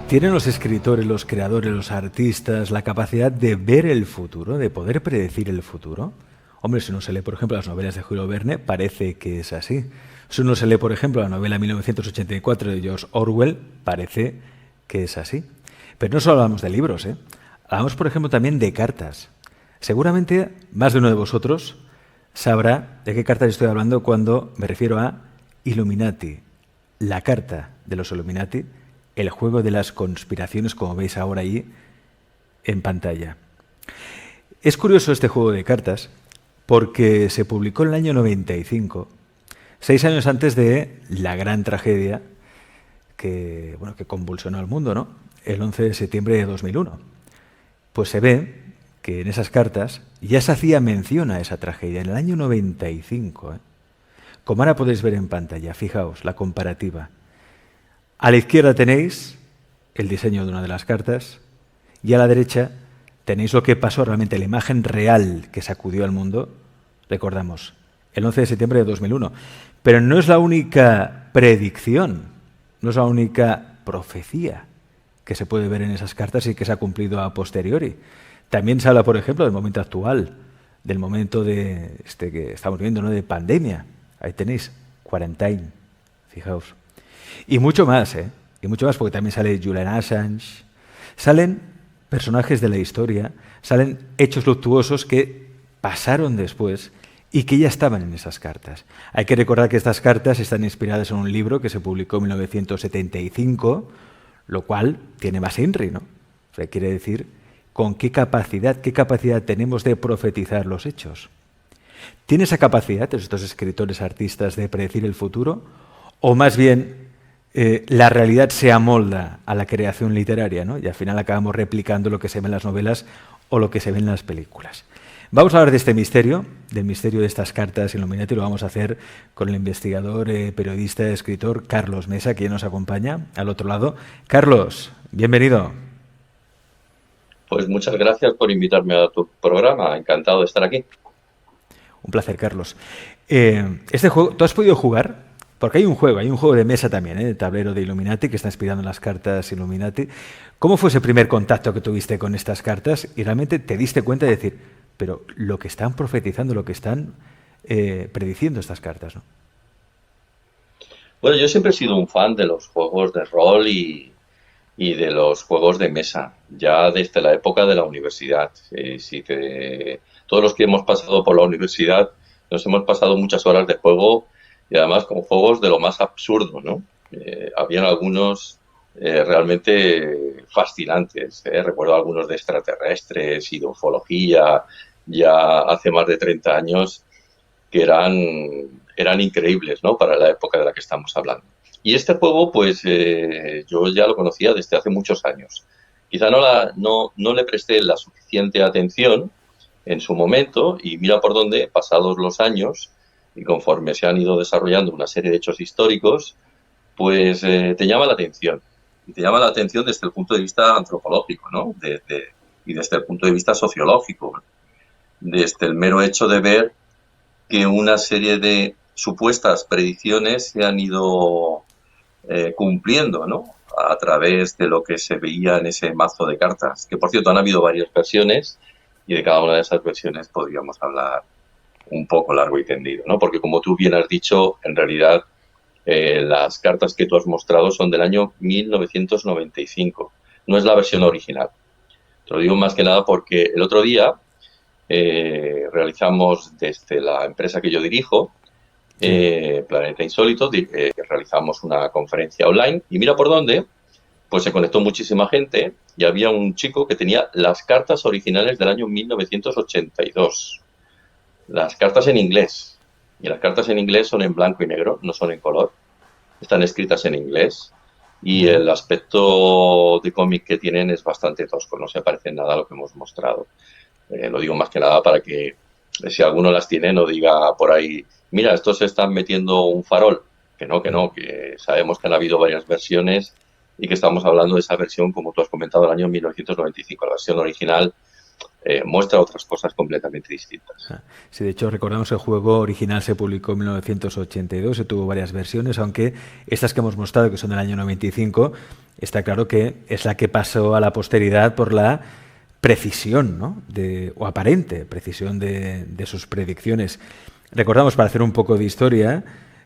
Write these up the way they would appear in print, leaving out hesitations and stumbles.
¿Tienen los escritores, los creadores, los artistas la capacidad de ver el futuro, de poder predecir el futuro? Hombre, si uno se lee, por ejemplo, las novelas de Julio Verne, parece que es así. Si uno se lee, por ejemplo, la novela 1984 de George Orwell, parece que es así. Pero no solo hablamos de libros, ¿eh? Hablamos, por ejemplo, también de cartas. Seguramente más de uno de vosotros sabrá de qué cartas estoy hablando cuando me refiero a Illuminati, la carta de los Illuminati, el juego de las conspiraciones, como veis ahora ahí en pantalla. Es curioso este juego de cartas porque se publicó en el año 95, 6 años antes de la gran tragedia que convulsionó al mundo, ¿no? El 11 de septiembre de 2001. Pues se ve que en esas cartas ya se hacía mención a esa tragedia en el año 95. Como ahora podéis ver en pantalla, fijaos la comparativa. A la izquierda tenéis el diseño de una de las cartas y a la derecha tenéis lo que pasó realmente, la imagen real que sacudió al mundo, recordamos, el 11 de septiembre de 2001. Pero no es la única predicción, no es la única profecía que se puede ver en esas cartas y que se ha cumplido a posteriori. También se habla, por ejemplo, del momento actual, del momento de que estamos viviendo, ¿no?, de pandemia. Ahí tenéis, quarantine, fijaos. Y mucho más, y mucho más, porque también sale Julian Assange, salen personajes de la historia, salen hechos luctuosos que pasaron después y que ya estaban en esas cartas. Hay que recordar que estas cartas están inspiradas en un libro que se publicó en 1975, lo cual tiene más INRI, ¿no? O sea, quiere decir con qué capacidad tenemos de profetizar los hechos. ¿Tiene esa capacidad estos escritores, artistas, de predecir el futuro? ¿O más bien la realidad se amolda a la creación literaria, ¿no? Y al final acabamos replicando lo que se ve en las novelas o lo que se ve en las películas? Vamos a hablar de este misterio, del misterio de estas cartas Illuminati, lo vamos a hacer con el investigador, periodista, escritor Carlos Mesa, que ya nos acompaña al otro lado. Carlos, bienvenido. Pues muchas gracias por invitarme a tu programa, encantado de estar aquí. Un placer, Carlos. Este juego, ¿tú has podido jugar? Porque hay un juego de mesa también, de tablero de Illuminati, que está inspirado en las cartas Illuminati. ¿Cómo fue ese primer contacto que tuviste con estas cartas y realmente te diste cuenta de decir, pero lo que están profetizando, lo que están prediciendo estas cartas, ¿no? Bueno, yo siempre he sido un fan de los juegos de rol y de los juegos de mesa, ya desde la época de la universidad. Todos los que hemos pasado por la universidad nos hemos pasado muchas horas de juego y además con juegos de lo más absurdo, ¿no? Habían algunos realmente fascinantes, ¿eh? Recuerdo algunos de extraterrestres y de ufología, ya hace más de 30 años, que eran increíbles, ¿no?, para la época de la que estamos hablando. Y este juego, pues yo ya lo conocía desde hace muchos años. Quizá no le presté la suficiente atención en su momento y mira por dónde, pasados los años y conforme se han ido desarrollando una serie de hechos históricos, pues te llama la atención. Y te llama la atención desde el punto de vista antropológico, ¿no? Y desde el punto de vista sociológico, desde el mero hecho de ver que una serie de supuestas predicciones se han ido cumpliendo, ¿no?, a través de lo que se veía en ese mazo de cartas, que por cierto han habido varias versiones y de cada una de esas versiones podríamos hablar un poco largo y tendido, ¿no? Porque como tú bien has dicho, en realidad las cartas que tú has mostrado son del año 1995, no es la versión original. Te lo digo más que nada porque el otro día realizamos desde la empresa que yo dirijo, Planeta Insólito, realizamos una conferencia online y mira por dónde, pues se conectó muchísima gente y había un chico que tenía las cartas originales del año 1982, las cartas en inglés, y las cartas en inglés son en blanco y negro, no son en color, están escritas en inglés y el aspecto de cómic que tienen es bastante tosco, no se parece en nada a lo que hemos mostrado. Lo digo más que nada para que si alguno las tiene no diga por ahí, mira, estos se están metiendo un farol. Que no, que sabemos que han habido varias versiones y que estamos hablando de esa versión, como tú has comentado, del año 1995. La versión original muestra otras cosas completamente distintas. Sí, de hecho, recordamos que el juego original se publicó en 1982, se tuvo varias versiones, aunque estas que hemos mostrado, que son del año 95, está claro que es la que pasó a la posteridad por la precisión, ¿no? O aparente precisión de sus predicciones. Recordamos, para hacer un poco de historia,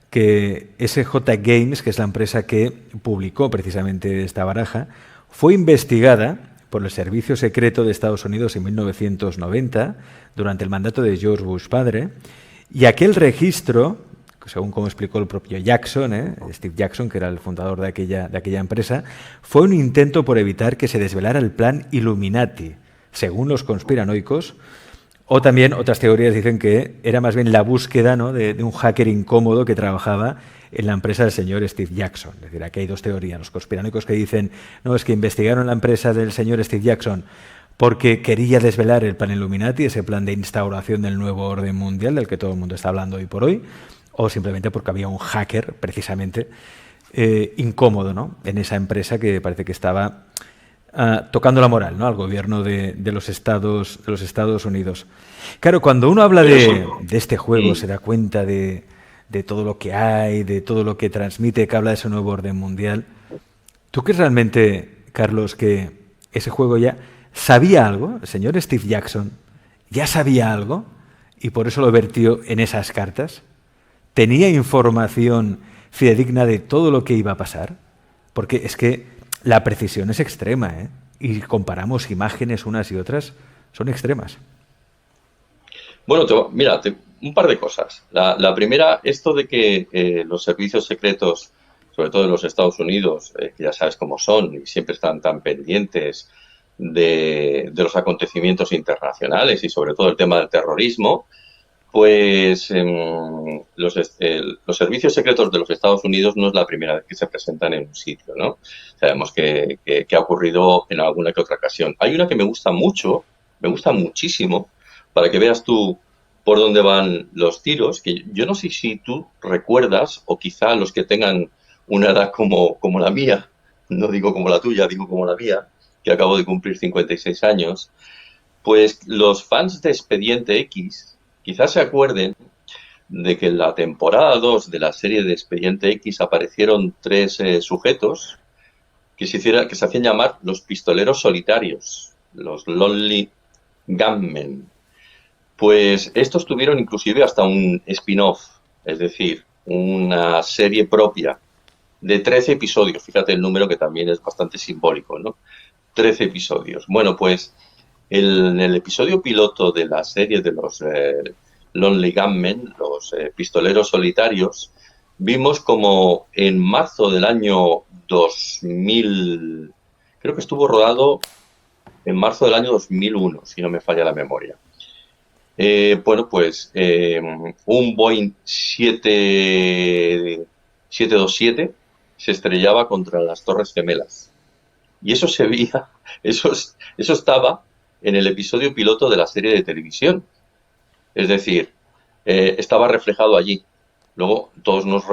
que SJ Games, que es la empresa que publicó precisamente esta baraja, fue investigada por el Servicio Secreto de Estados Unidos en 1990, durante el mandato de George Bush padre, y aquel registro, según como explicó el propio Jackson, Steve Jackson, que era el fundador de aquella empresa, fue un intento por evitar que se desvelara el plan Illuminati, según los conspiranoicos. O también otras teorías dicen que era más bien la búsqueda, ¿no?, de un hacker incómodo que trabajaba en la empresa del señor Steve Jackson. Es decir, aquí hay dos teorías. Los conspiranoicos que dicen, no, es que investigaron la empresa del señor Steve Jackson porque quería desvelar el plan Illuminati, ese plan de instauración del nuevo orden mundial del que todo el mundo está hablando hoy por hoy, o simplemente porque había un hacker, precisamente, incómodo, ¿no?, en esa empresa que parece que estaba tocando la moral, ¿no?, al gobierno de los Estados Unidos. Claro, cuando uno habla de este juego, se da cuenta de todo lo que hay, de todo lo que transmite, que habla de ese nuevo orden mundial. ¿Tú crees realmente, Carlos, que ese juego ya sabía algo? El señor Steve Jackson ya sabía algo y por eso lo vertió en esas cartas. ¿Tenía información fidedigna de todo lo que iba a pasar? Porque es que la precisión es extrema, ¿eh? Y comparamos imágenes unas y otras, son extremas. Bueno, mira, un par de cosas. La primera, esto de que los servicios secretos, sobre todo en los Estados Unidos, que ya sabes cómo son y siempre están tan pendientes de los acontecimientos internacionales y sobre todo el tema del terrorismo, pues los servicios secretos de los Estados Unidos no es la primera vez que se presentan en un sitio, ¿no? Sabemos que ha ocurrido en alguna que otra ocasión. Hay una que me gusta mucho, me gusta muchísimo, para que veas tú por dónde van los tiros, que yo no sé si tú recuerdas, o quizá los que tengan una edad como la mía, no digo como la tuya, digo como la mía, que acabo de cumplir 56 años, pues los fans de Expediente X quizás se acuerden de que en la temporada 2 de la serie de Expediente X aparecieron tres sujetos que se hacían llamar los pistoleros solitarios, los Lonely Gunmen. Pues estos tuvieron inclusive hasta un spin-off, es decir, una serie propia de 13 episodios. Fíjate el número, que también es bastante simbólico, ¿no? 13 episodios. Bueno, pues en el episodio piloto de la serie de los Lonely Gunmen, los pistoleros solitarios, vimos como en marzo del año 2000, creo que estuvo rodado en marzo del año 2001, si no me falla la memoria. Bueno, pues un Boeing 727 se estrellaba contra las Torres Gemelas. Y eso se veía, eso estaba en el episodio piloto de la serie de televisión. Es decir, estaba reflejado allí. Luego todos nos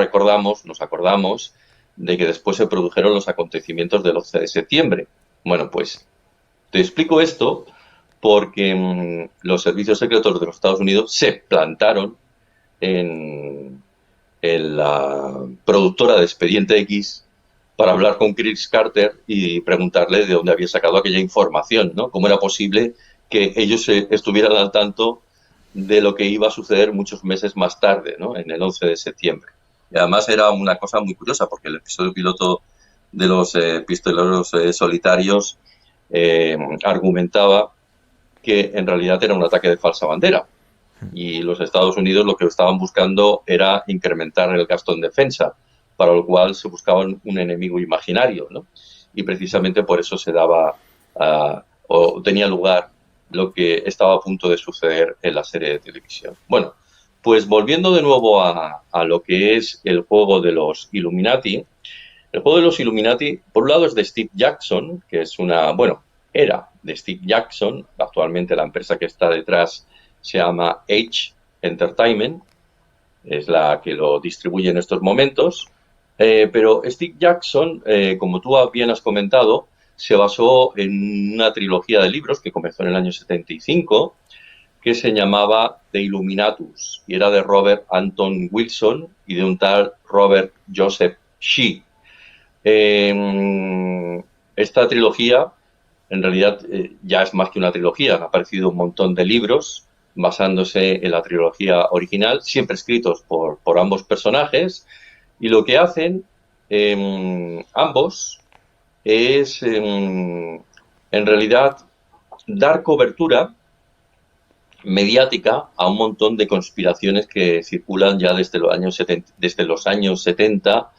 acordamos de que después se produjeron los acontecimientos del 11 de septiembre. Bueno, pues te explico esto porque los servicios secretos de los Estados Unidos se plantaron en la productora de Expediente X para hablar con Chris Carter y preguntarle de dónde había sacado aquella información, ¿no? Cómo era posible que ellos estuvieran al tanto de lo que iba a suceder muchos meses más tarde, ¿no?, en el 11 de septiembre. Y además era una cosa muy curiosa, porque el episodio piloto de los pistoleros solitarios argumentaba que en realidad era un ataque de falsa bandera. Y los Estados Unidos lo que estaban buscando era incrementar el gasto en defensa, para lo cual se buscaba un enemigo imaginario, ¿no? Y precisamente por eso se daba o tenía lugar lo que estaba a punto de suceder en la serie de televisión. Bueno, pues volviendo de nuevo a lo que es el juego de los Illuminati. El juego de los Illuminati, por un lado, es de Steve Jackson, que es era de Steve Jackson. Actualmente la empresa que está detrás se llama Edge Entertainment, es la que lo distribuye en estos momentos. Pero Steve Jackson, como tú bien has comentado, se basó en una trilogía de libros que comenzó en el año 75, que se llamaba The Illuminatus, y era de Robert Anton Wilson y de un tal Robert Joseph Shee. esta trilogía, en realidad, ya es más que una trilogía. Han aparecido un montón de libros basándose en la trilogía original, siempre escritos por ambos personajes, y lo que hacen ambos es, en realidad, dar cobertura mediática a un montón de conspiraciones que circulan ya desde los años 70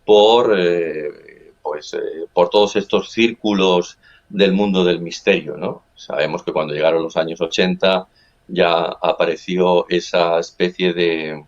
por todos estos círculos del mundo del misterio, ¿no? Sabemos que cuando llegaron los años 80 ya apareció esa especie de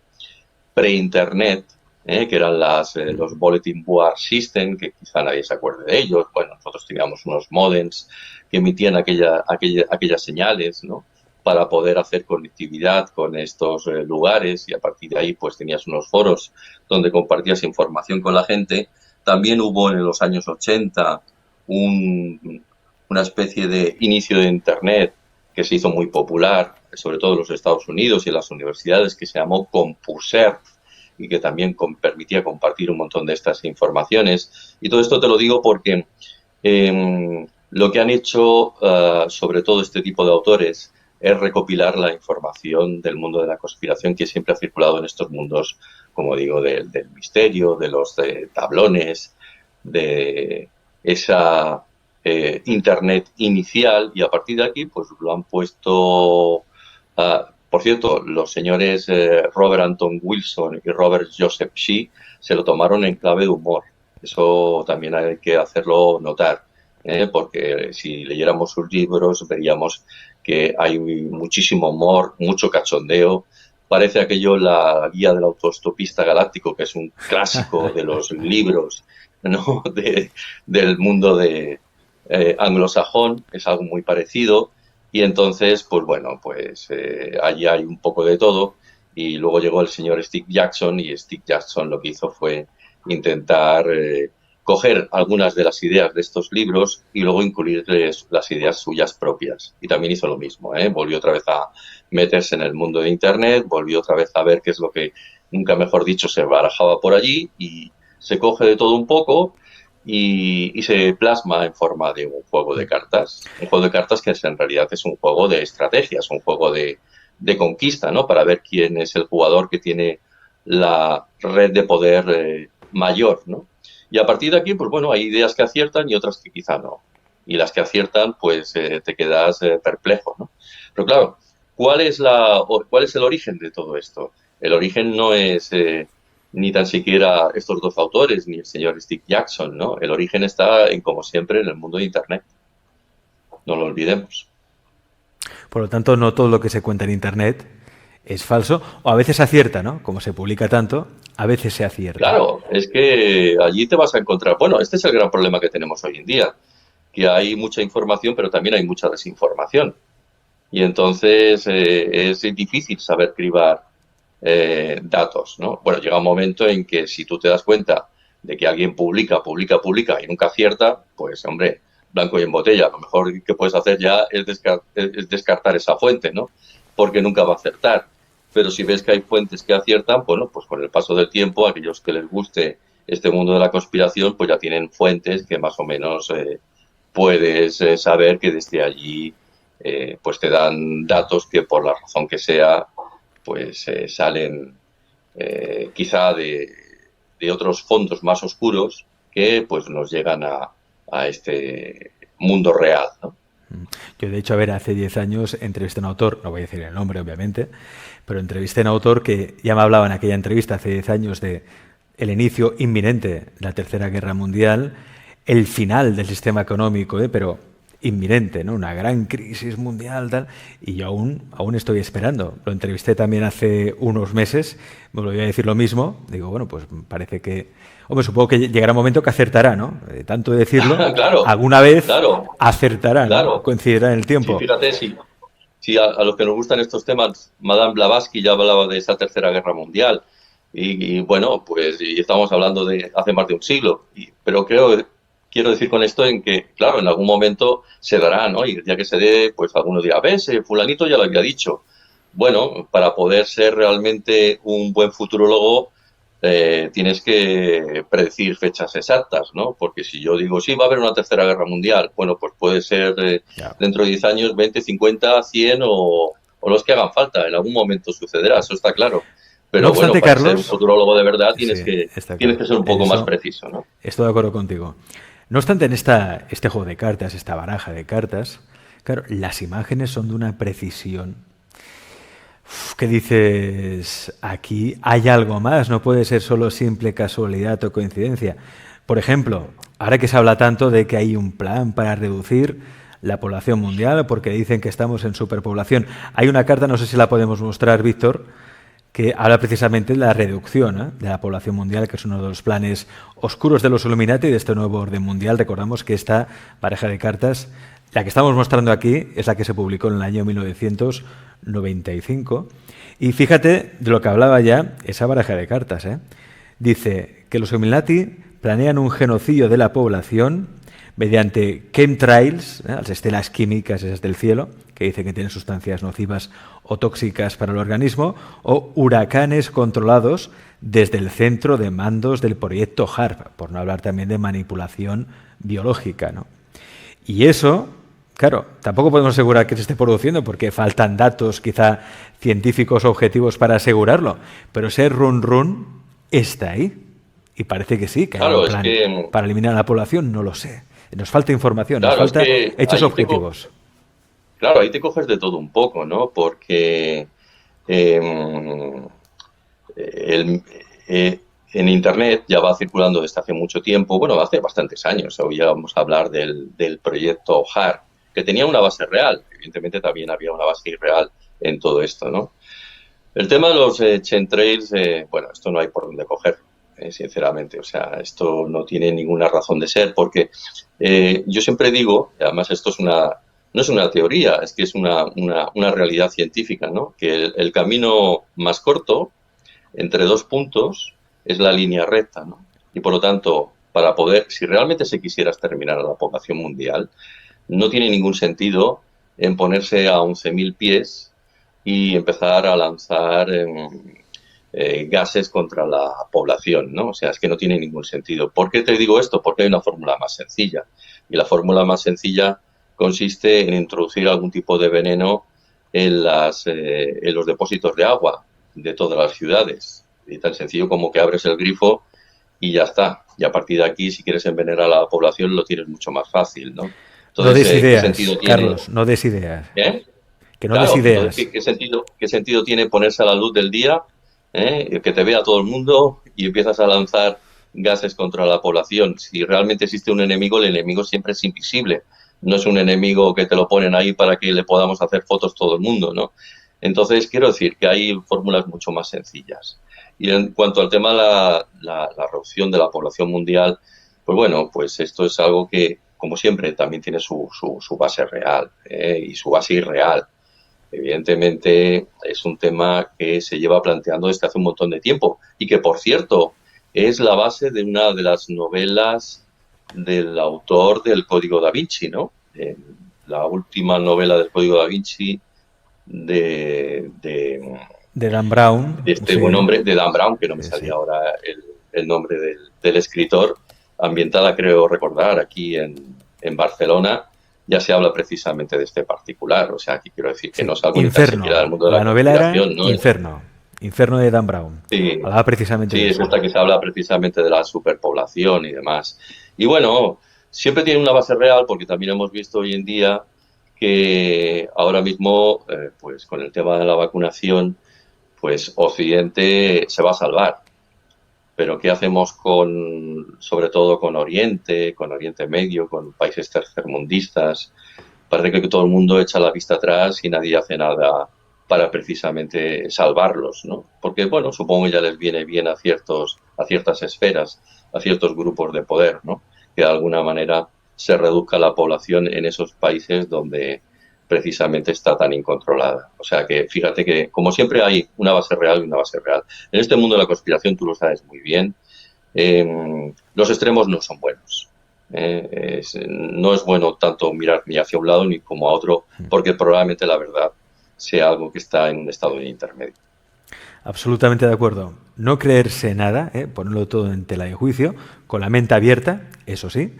pre-internet, que eran los Bulletin Board System, que quizá nadie se acuerde de ellos. Bueno, nosotros teníamos unos modems que emitían aquellas señales, ¿no?, para poder hacer conectividad con estos lugares, y a partir de ahí pues tenías unos foros donde compartías información con la gente. También hubo en los años 80 una especie de inicio de Internet que se hizo muy popular, sobre todo en los Estados Unidos y en las universidades, que se llamó CompuServe, y que también permitía compartir un montón de estas informaciones. Y todo esto te lo digo porque lo que han hecho, sobre todo este tipo de autores, es recopilar la información del mundo de la conspiración que siempre ha circulado en estos mundos, como digo, del misterio, de los tablones, de esa Internet inicial, y a partir de aquí pues lo han puesto... por cierto, los señores Robert Anton Wilson y Robert Joseph Shee se lo tomaron en clave de humor. Eso también hay que hacerlo notar, porque si leyéramos sus libros veríamos que hay muchísimo humor, mucho cachondeo. Parece aquello la guía del autoestopista galáctico, que es un clásico de los libros, ¿no?, del mundo anglosajón. Es algo muy parecido. Y entonces, pues bueno, pues allí hay un poco de todo. Y luego llegó el señor Steve Jackson, y Steve Jackson lo que hizo fue intentar coger algunas de las ideas de estos libros y luego incluirles las ideas suyas propias. Y también hizo lo mismo, volvió otra vez a meterse en el mundo de Internet, volvió otra vez a ver qué es lo que, nunca mejor dicho, se barajaba por allí, y se coge de todo un poco y se plasma en forma de un juego de cartas. Un juego de cartas que en realidad es un juego de estrategias, un juego de conquista, ¿no?, para ver quién es el jugador que tiene la red de poder mayor, ¿no? Y a partir de aquí, pues bueno, hay ideas que aciertan y otras que quizá no. Y las que aciertan, pues te quedas perplejo, ¿no? Pero claro, ¿cuál es el origen de todo esto? El origen no es ni tan siquiera estos dos autores, ni el señor Steve Jackson, ¿no? El origen está, como siempre, en el mundo de Internet. No lo olvidemos. Por lo tanto, no todo lo que se cuenta en Internet es falso, o a veces acierta, ¿no? Como se publica tanto, a veces se acierta. Claro, es que allí te vas a encontrar... Bueno, este es el gran problema que tenemos hoy en día, que hay mucha información, pero también hay mucha desinformación. Y entonces es difícil saber cribar datos, ¿no? Bueno, llega un momento en que si tú te das cuenta de que alguien publica y nunca acierta, pues, hombre, blanco y en botella. Lo mejor que puedes hacer ya es descartar esa fuente, ¿no? Porque nunca va a acertar. Pero si ves que hay fuentes que aciertan, bueno, pues con el paso del tiempo, aquellos que les guste este mundo de la conspiración, pues ya tienen fuentes que más o menos puedes saber que desde allí pues te dan datos que, por la razón que sea, pues salen quizá de otros fondos más oscuros que pues nos llegan a este mundo real, ¿no? Yo, de hecho, hace 10 años entrevisté a un autor, no voy a decir el nombre, obviamente, pero entrevisté a un autor que ya me hablaba en aquella entrevista hace 10 años de el inicio inminente de la Tercera Guerra Mundial, el final del sistema económico, pero inminente, ¿no? Una gran crisis mundial, tal, y yo aún estoy esperando. Lo entrevisté también hace unos meses, me volvió a decir lo mismo. Digo, bueno, pues parece que... Hombre, supongo que llegará un momento que acertará, ¿no? Tanto de decirlo, claro, alguna vez claro, acertará, claro. ¿no? Coincidirá en el tiempo. Sí, fíjate, sí, a los que nos gustan estos temas, Madame Blavatsky ya hablaba de esa Tercera Guerra Mundial. Y bueno, pues y estamos hablando de hace más de un siglo. Pero quiero decir con esto en que, claro, en algún momento se dará, ¿no? Y el día que se dé, pues alguno dirá, ves, fulanito ya lo había dicho. Bueno, para poder ser realmente un buen futurólogo, tienes que predecir fechas exactas, ¿no? Porque si yo digo, sí, va a haber una tercera guerra mundial, bueno, pues puede ser Ya. dentro de 10 años, 20, 50, 100 o los que hagan falta. En algún momento sucederá, eso está claro. No Pero bueno, obstante, para ser un Carlos, futurólogo de verdad sí, está tienes claro. que ser un En poco más eso preciso, ¿no? estoy de acuerdo contigo. No obstante, en este juego de cartas, esta baraja de cartas, claro, las imágenes son de una precisión. ¿Qué dices? Aquí hay algo más, no puede ser solo simple casualidad o coincidencia. Por ejemplo, ahora que se habla tanto de que hay un plan para reducir la población mundial, porque dicen que estamos en superpoblación, hay una carta, no sé si la podemos mostrar, Víctor, que habla precisamente de la reducción, de la población mundial, que es uno de los planes oscuros de los Illuminati y de este nuevo orden mundial. Recordamos que esta pareja de cartas, la que estamos mostrando aquí, es la que se publicó en el año 1995. Y fíjate de lo que hablaba ya esa baraja de cartas. Dice que los Illuminati planean un genocidio de la población mediante chemtrails, las estelas químicas esas del cielo, que dicen que tienen sustancias nocivas o tóxicas para el organismo, o huracanes controlados desde el centro de mandos del proyecto HARP, por no hablar también de manipulación biológica, ¿no? Y eso, claro, tampoco podemos asegurar que se esté produciendo porque faltan datos quizá científicos objetivos para asegurarlo, pero ese run está ahí. Y parece que sí, que hay un Claro, es plan que, para eliminar a la población, no lo sé. Nos falta información, nos claro, es falta que hechos objetivos. claro, ahí te coges de todo un poco, ¿no? Porque eh, el, en Internet ya va circulando desde hace mucho tiempo, bueno, hace bastantes años, oíamos hablar del proyecto HAR, que tenía una base real, evidentemente también había una base irreal en todo esto, ¿no? El tema de los chemtrails, bueno, esto no hay por dónde coger, sinceramente, o sea, esto no tiene ninguna razón de ser, porque yo siempre digo, y además esto es no es una teoría, es que es una realidad científica, ¿no? Que el camino más corto entre dos puntos es la línea recta, ¿no? Y por lo tanto, para poder, si realmente se quisiera exterminar a la población mundial, no tiene ningún sentido en ponerse a 11.000 pies y empezar a lanzar gases contra la población, ¿no? O sea, es que no tiene ningún sentido. ¿Por qué te digo esto? Porque hay una fórmula más sencilla. Y la fórmula más sencilla consiste en introducir algún tipo de veneno en los depósitos de agua de todas las ciudades. Y tan sencillo como que abres el grifo y ya está. Y a partir de aquí, si quieres envenenar a la población, lo tienes mucho más fácil, ¿no? No Entonces, des ¿qué ideas, sentido tiene? Carlos, no des ideas. ¿Eh? Que no des Claro, entonces, ideas. qué sentido tiene ponerse a la luz del día, que te vea todo el mundo y empiezas a lanzar gases contra la población? Si realmente existe un enemigo, el enemigo siempre es invisible. No es un enemigo que te lo ponen ahí para que le podamos hacer fotos todo el mundo, ¿no? Entonces, quiero decir que hay fórmulas mucho más sencillas. Y en cuanto al tema de la reducción de la población mundial, pues bueno, pues esto es algo que, como siempre, también tiene su base real y su base irreal. Evidentemente es un tema que se lleva planteando desde hace un montón de tiempo y que, por cierto, es la base de una de las novelas del autor del Código Da Vinci, ¿no? La última novela del Código Da Vinci de, de, De Dan Brown, de este sí, buen hombre, de Dan Brown, que no me sí, sí. salía ahora el nombre del escritor, ambientada, creo recordar, aquí en Barcelona. Ya se habla precisamente de este particular, o sea, aquí quiero decir que Sí. no es algo ni tan siquiera del Inferno. mundo de la La novela era conspiración, ¿no? Inferno. Inferno de Dan Brown. Sí, Hablaba precisamente sí, de es eso. esta que se habla precisamente de la superpoblación y demás. Y bueno, siempre tiene una base real porque también hemos visto hoy en día que ahora mismo, pues con el tema de la vacunación, pues Occidente se va a salvar. Pero ¿qué hacemos sobre todo con Oriente Medio, con países tercermundistas? Parece que todo el mundo echa la vista atrás y nadie hace nada para precisamente salvarlos, ¿no? Porque, bueno, supongo que ya les viene bien a ciertas esferas, a ciertos grupos de poder, ¿no? Que de alguna manera se reduzca la población en esos países donde precisamente está tan incontrolada. O sea que fíjate que, como siempre, hay una base real y una base real. En este mundo de la conspiración, tú lo sabes muy bien, los extremos no son buenos. No es bueno tanto mirar ni hacia un lado ni como a otro, porque probablemente la verdad sea algo que está en un estado de intermedio. Absolutamente de acuerdo. No creerse nada, ponerlo todo en tela de juicio, con la mente abierta, eso sí,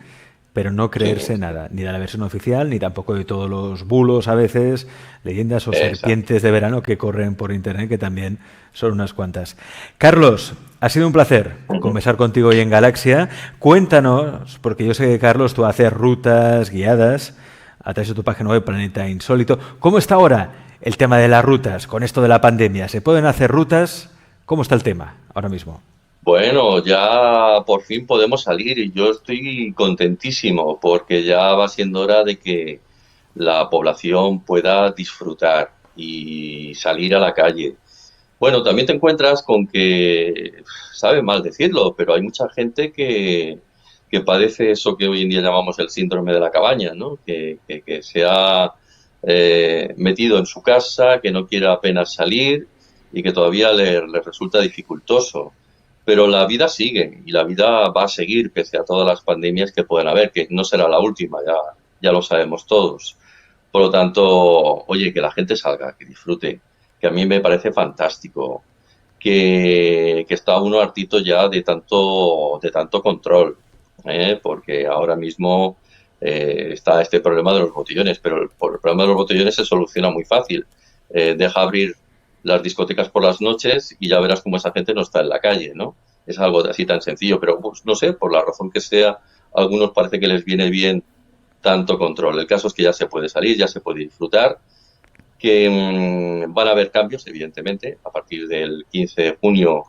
pero no Sí, creerse nada, ni de la versión oficial, ni tampoco de todos los bulos a veces, leyendas o exacto. serpientes de verano que corren por internet, que también son unas cuantas. Carlos, ha sido un placer Ujú. conversar contigo hoy en Galaxia. Cuéntanos, porque yo sé que Carlos, tú haces rutas guiadas a través de tu página web Planeta Insólito. ¿Cómo está ahora el tema de las rutas con esto de la pandemia? ¿Se pueden hacer rutas? ¿Cómo está el tema ahora mismo? Bueno, ya por fin podemos salir y yo estoy contentísimo porque ya va siendo hora de que la población pueda disfrutar y salir a la calle. Bueno, también te encuentras con que, sabe mal decirlo, pero hay mucha gente que padece eso que hoy en día llamamos el síndrome de la cabaña, ¿no? Que se ha metido en su casa, que no quiere apenas salir y que todavía le resulta dificultoso. Pero la vida sigue y la vida va a seguir pese a todas las pandemias que pueden haber, que no será la última, ya lo sabemos todos. Por lo tanto, oye, que la gente salga, que disfrute, que a mí me parece fantástico, que está uno hartito ya de tanto control, porque ahora mismo está este problema de los botellones, pero el problema de los botellones se soluciona muy fácil. Deja abrir las discotecas por las noches y ya verás cómo esa gente no está en la calle, ¿no? Es algo así tan sencillo, pero pues, no sé, por la razón que sea, a algunos parece que les viene bien tanto control. El caso es que ya se puede salir, ya se puede disfrutar, que van a haber cambios, evidentemente. A partir del 15 de junio,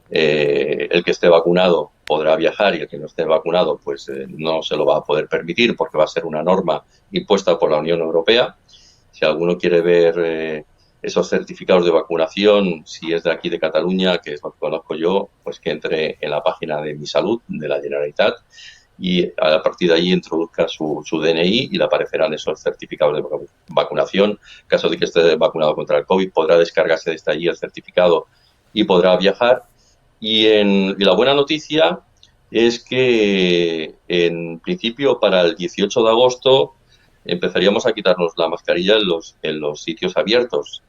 el que esté vacunado podrá viajar y el que no esté vacunado, pues no se lo va a poder permitir porque va a ser una norma impuesta por la Unión Europea. Si alguno quiere ver esos certificados de vacunación, si es de aquí de Cataluña, que es lo que conozco yo, pues que entre en la página de Mi Salud, de la Generalitat, y a partir de ahí introduzca su DNI y le aparecerán esos certificados de vacunación. En caso de que esté vacunado contra el COVID, podrá descargarse desde allí el certificado y podrá viajar. Y la buena noticia es que en principio para el 18 de agosto empezaríamos a quitarnos la mascarilla en los sitios abiertos.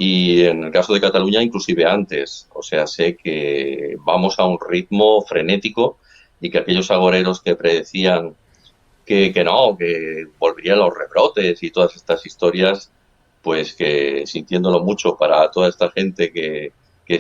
Y en el caso de Cataluña, inclusive antes. O sea, sé que vamos a un ritmo frenético y que aquellos agoreros que predecían que no, que volverían los rebrotes y todas estas historias, pues que sintiéndolo mucho para toda esta gente que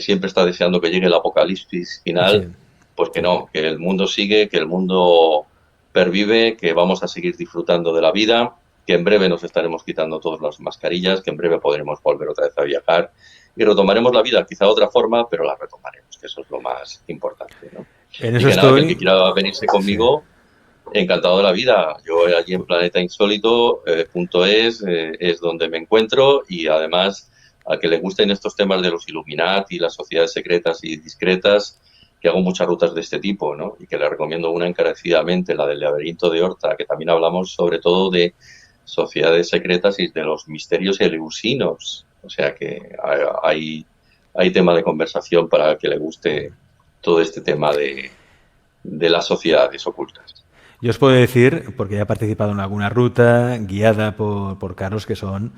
siempre está deseando que llegue el apocalipsis Sí, final, pues que sí. no, que el mundo sigue, que el mundo pervive, que vamos a seguir disfrutando de la vida, que en breve nos estaremos quitando todas las mascarillas, que en breve podremos volver otra vez a viajar y retomaremos la vida, quizá de otra forma, pero la retomaremos, que eso es lo más importante, ¿no? En Y eso que nada, que el que estoy. quiera venirse Sí. conmigo, encantado de la vida. Yo allí en planetainsólito.es es donde me encuentro y además a que le gusten estos temas de los Illuminati, las sociedades secretas y discretas, que hago muchas rutas de este tipo, ¿no? Y que le recomiendo una encarecidamente, la del laberinto de Horta, que también hablamos sobre todo de sociedades secretas y de los misterios eleusinos. O sea que hay tema de conversación para el que le guste todo este tema de las sociedades ocultas. Yo os puedo decir, porque ya he participado en alguna ruta guiada por Carlos, que son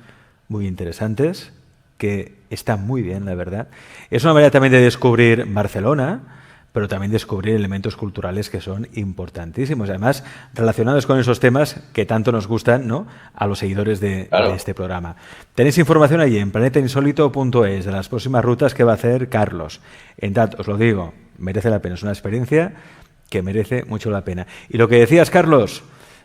muy interesantes, que está muy bien, la verdad. Es una manera también de descubrir Barcelona, pero también descubrir elementos culturales que son importantísimos, además relacionados con esos temas que tanto nos gustan, ¿no?, a los seguidores de Claro. este programa. Tenéis información allí en planetainsólito.es de las próximas rutas que va a hacer Carlos. En tanto, os lo digo, merece la pena, es una experiencia que merece mucho la pena. Y lo que decías, Carlos,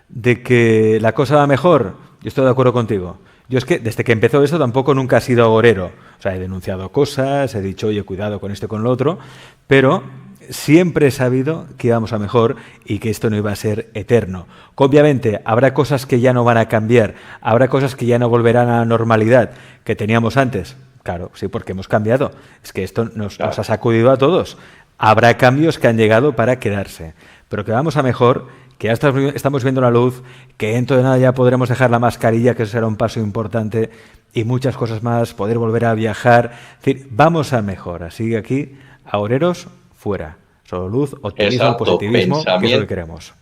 de que la cosa va mejor, yo estoy de acuerdo contigo. Yo es que desde que empezó esto tampoco nunca he sido agorero. O sea, he denunciado cosas, he dicho, oye, cuidado con esto y con lo otro, pero siempre he sabido que íbamos a mejor y que esto no iba a ser eterno. Obviamente, habrá cosas que ya no van a cambiar, habrá cosas que ya no volverán a la normalidad que teníamos antes. Claro, sí, porque hemos cambiado. Es que esto nos ha Claro, sacudido a todos. Habrá cambios que han llegado para quedarse, pero que vamos a mejor, que ya estamos viendo la luz, que dentro de nada ya podremos dejar la mascarilla, que eso será un paso importante, y muchas cosas más, poder volver a viajar. Es decir, vamos a mejor. Así que aquí, agoreros, fuera. Solo luz, optimismo, exacto. positivismo, que es lo que queremos.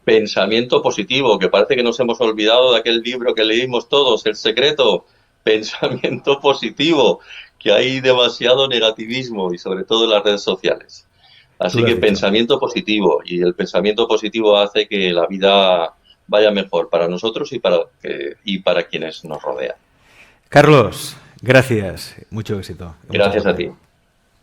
Pensamiento positivo, que parece que nos hemos olvidado de aquel libro que leímos todos, El secreto. Pensamiento positivo, que hay demasiado negativismo y sobre todo en las redes sociales. Tú Así lo has que dicho. pensamiento positivo, y el pensamiento positivo hace que la vida vaya mejor para nosotros y para quienes nos rodean. Carlos, gracias. Mucho éxito y mucha Gracias a suerte. ti.